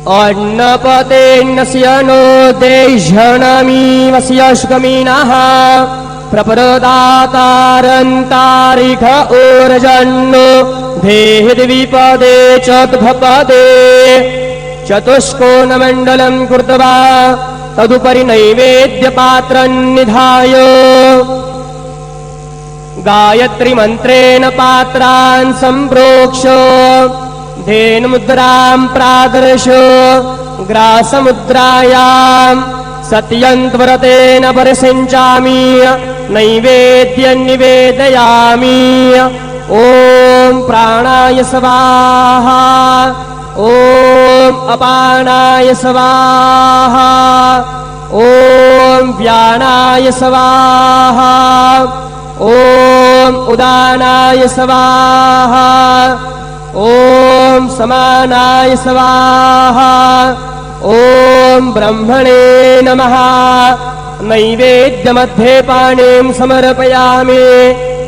अन्नपतेन्नस्य no देशनमीवस्य शुकमीनः प्रपरदातारन्तारिख ऊर्जन्नो देहद्विपदे चतुर्भपदे चतुष्कोणमण्डलं कृत्वा तदुपरि नैवेद्यपात्रं निधाय गायत्रीमन्त्रेण पात्रान् सम्प्रोक्ष्य धेनुमुद्रां प्रादर्श ग्रासमुद्रायां सत्यन्त्वरतेन परिसिञ्चामि नैवेद्यं निवेदयामि। ॐ प्राणाय स्वाहा ॐ अपानाय स्वाहा ॐ व्यानाय स्वाहा ॐ उदानाय स्वाहा ॐ समानाय स्वाहा ॐ ब्रह्मणे नमः। नैवेद्यमध्ये पाणिं समर्पयामि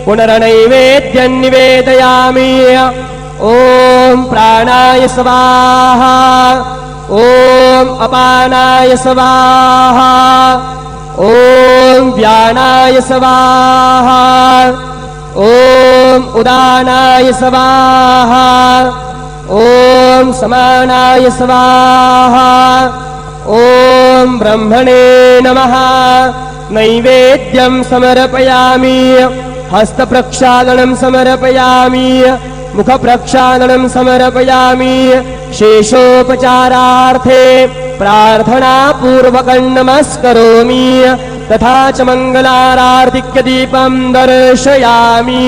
पुनर्नैवेद्यं निवेदयामि। ॐ प्राणाय स्वाहा ॐ अपानाय स्वाहा ॐ व्यानाय स्वाहा ॐ उदानाय स्वाहा ॐ समानाय स्वाहा ॐ ब्रह्मणे नमः। नैवेद्यं समर्पयामि हस्तप्रक्षालनं समर्पयामि मुखप्रक्षालनं समर्पयामि। शेषोपचारार्थे प्रार्थनापूर्वकं नमस्करोमि तथा च मङ्गलारार्तिक्यदीपं दर्शयामि।